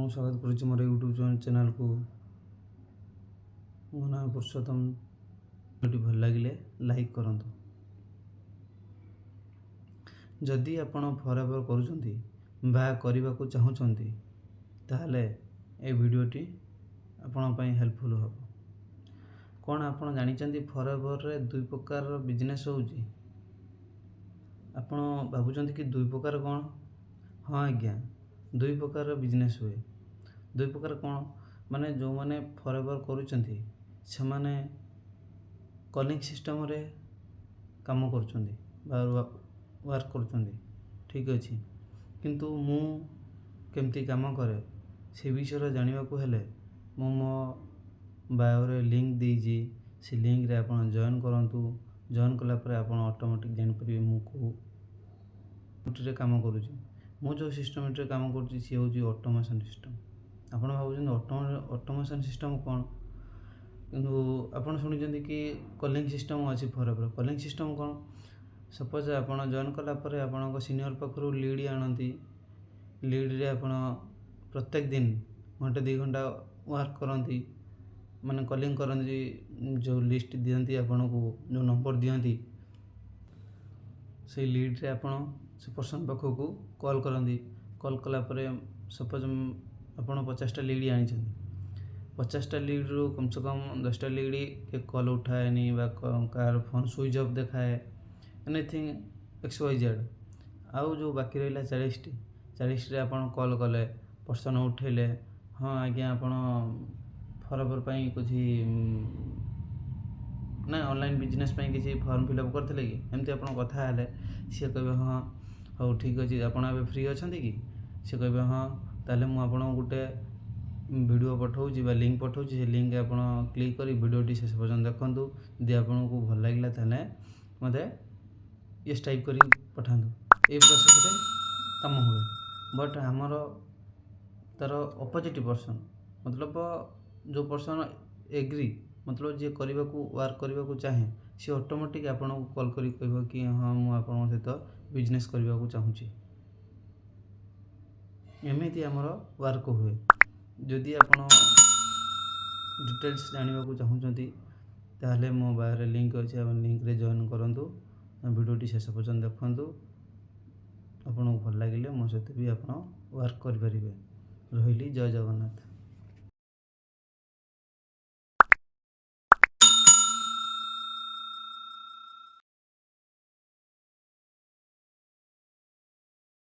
ଆପଣଙ୍କୁ ସ୍ୱାଗତ କରୁଛି ମୋର ୟୁଟ୍ୟୁବ୍ ଚ୍ୟାନେଲକୁ। ମୋ ନାଁ ପୁରୁଷୋତ୍ତମ। ଭିଡ଼ିଓଟି ଭଲ ଲାଗିଲେ ଲାଇକ୍ କରନ୍ତୁ। ଯଦି ଆପଣ ଫରଏଭର୍ କରୁଛନ୍ତି ବା କରିବାକୁ ଚାହୁଁଛନ୍ତି ତାହେଲେ ଏ ଭିଡ଼ିଓଟି ଆପଣଙ୍କ ପାଇଁ ହେଲ୍ପଫୁଲ୍ ହେବ। କ'ଣ ଆପଣ ଜାଣିଛନ୍ତି ଫରଏଭର୍ରେ ଦୁଇ ପ୍ରକାରର ବିଜନେସ୍ ହେଉଛି? ଆପଣ ଭାବୁଛନ୍ତି କି ଦୁଇ ପ୍ରକାର କ'ଣ? ହଁ ଆଜ୍ଞା, ଦୁଇ ପ୍ରକାରର ବିଜନେସ୍ ହୁଏ। ଦୁଇ ପ୍ରକାର କ'ଣ? ମାନେ ଯେଉଁମାନେ ଫରଏଭର୍ କରୁଛନ୍ତି ସେମାନେ କଲିଂ ସିଷ୍ଟମ୍ରେ କାମ କରୁଛନ୍ତି ବା ୱାର୍କ କରୁଛନ୍ତି, ଠିକ୍ ଅଛି। କିନ୍ତୁ ମୁଁ କେମିତି କାମ କରେ ସେ ବିଷୟରେ ଜାଣିବାକୁ ହେଲେ ମୁଁ ମୋ ବାୟୋରେ ଲିଙ୍କ୍ ଦେଇଛି। ସେ ଲିଙ୍କ୍ରେ ଆପଣ ଜଏନ୍ କରନ୍ତୁ। ଜଏନ୍ କଲା ପରେ ଆପଣ ଅଟୋମେଟିକ୍ ଜାଣିପାରିବେ ମୁଁ କେଉଁ ସିଷ୍ଟମ୍ରେ କାମ କରୁଛି। ମୁଁ ଯେଉଁ ସିଷ୍ଟମ୍ରେ କାମ କରୁଛି ସିଏ ହେଉଛି ଅଟୋମେସନ୍ ସିଷ୍ଟମ୍। ଆପଣ ଭାବୁଛନ୍ତି ଅଟୋମେସନ୍ ସିଷ୍ଟମ୍ କ'ଣ? କିନ୍ତୁ ଆପଣ ଶୁଣିଛନ୍ତି କି କଲିଂ ସିଷ୍ଟମ୍ ଅଛି ଫରଏଭର୍। କଲିଂ ସିଷ୍ଟମ୍ କ'ଣ? ସପୋଜ୍ ଆପଣ ଜଏନ୍ କଲା ପରେ ଆପଣଙ୍କ ସିନିୟର୍ ପାଖରୁ ଲିଡ଼୍ ଆଣନ୍ତି। ଲିଡ଼୍ରେ ଆପଣ ପ୍ରତ୍ୟେକ ଦିନ ଘଣ୍ଟେ 2 ଘଣ୍ଟା ୱାର୍କ କରନ୍ତି, ମାନେ କଲିଂ କରନ୍ତି। ଯେଉଁ ଲିଷ୍ଟ ଦିଅନ୍ତି ଆପଣଙ୍କୁ, ଯେଉଁ ନମ୍ବର ଦିଅନ୍ତି, ସେଇ ଲିଡ଼୍ରେ ଆପଣ ସେ ପର୍ସନ୍ ପାଖକୁ କଲ୍ କରନ୍ତି। କଲ୍ କଲା ପରେ ସପୋଜ୍ ଆପଣ 50ଟା ଲିଡ଼୍ ଆଣିଛନ୍ତି। 50ଟା ଲିଡ଼୍ରୁ କମ୍ ସେ କମ୍ 10ଟା ଲିଡ଼୍ କଲ୍ ଉଠାଏନି ବା କାହାର ଫୋନ୍ ସୁଇଚ୍ ଅଫ୍ ଦେଖାଏ, ଏନିଥିଙ୍ଗ XYZ। ଆଉ ଯେଉଁ ବାକି ରହିଲା 40ରେ ଆପଣ କଲ୍ କଲେ, ପର୍ସନ୍ ଉଠେଇଲେ, ହଁ ଆଜ୍ଞା ଆପଣ ଫରଏଭର୍ ପାଇଁ କିଛି ନା ଅନଲାଇନ୍ ବିଜନେସ୍ ପାଇଁ କିଛି ଫର୍ମ ଫିଲ୍ଅପ୍ କରିଥିଲେ କି? ଏମିତି ଆପଣ କଥା ହେଲେ ସିଏ କହିବେ ହଁ ହଉ ଠିକ୍ ଅଛି, ଆପଣ ଏବେ ଫ୍ରି ଅଛନ୍ତି କି? ସିଏ କହିବେ ହଁ, ତାହେଲେ ମୁଁ ଆପଣଙ୍କୁ ଗୋଟେ ଭିଡ଼ିଓ ପଠାଉଛି ବା ଲିଙ୍କ୍ ପଠାଉଛି। ସେ ଲିଙ୍କ୍ ଆପଣ କ୍ଲିକ୍ କରି ଭିଡ଼ିଓଟି ଶେଷ ପର୍ଯ୍ୟନ୍ତ ଦେଖନ୍ତୁ। ଯଦି ଆପଣଙ୍କୁ ଭଲ ଲାଗିଲା ତାହେଲେ ମୋତେ ୟେସ୍ ଟାଇପ୍ କରି ପଠାନ୍ତୁ। ଏଇ ପ୍ରୋସେସ୍ରେ କାମ ହୁଏ। ବଟ୍ ଆମର ତା'ର ଅପୋଜିଟ୍ ପର୍ସନ୍, ମତଲବ ଯେଉଁ ପର୍ସନ୍ ଏଗ୍ରି, ମତଲବ ଯିଏ ୱାର୍କ କରିବାକୁ ଚାହେଁ, ସିଏ ଅଟୋମେଟିକ୍ ଆପଣଙ୍କୁ କଲ୍ କରି କହିବ କି ହଁ ମୁଁ ଆପଣଙ୍କ ସହିତ ବିଜନେସ୍ କରିବାକୁ ଚାହୁଁଛି। ଏମିତି ଆମର ୱାର୍କ ହୁଏ। ଯଦି ଆପଣ ଡିଟେଲ୍ସ ଜାଣିବାକୁ ଚାହୁଁଛନ୍ତି ତାହେଲେ ମୋ ବାୟୋରେ ଲିଙ୍କ୍ ଅଛି, ଆପଣ ଲିଙ୍କ୍ରେ ଜଏନ୍ କରନ୍ତୁ। ଭିଡ଼ିଓଟି ଶେଷ ପର୍ଯ୍ୟନ୍ତ ଦେଖନ୍ତୁ। ଆପଣଙ୍କୁ ଭଲ ଲାଗିଲେ ମୋ ସହିତ ବି ଆପଣ ୱାର୍କ କରିପାରିବେ। ରହିଲି, ଜୟ ଜଗନ୍ନାଥ।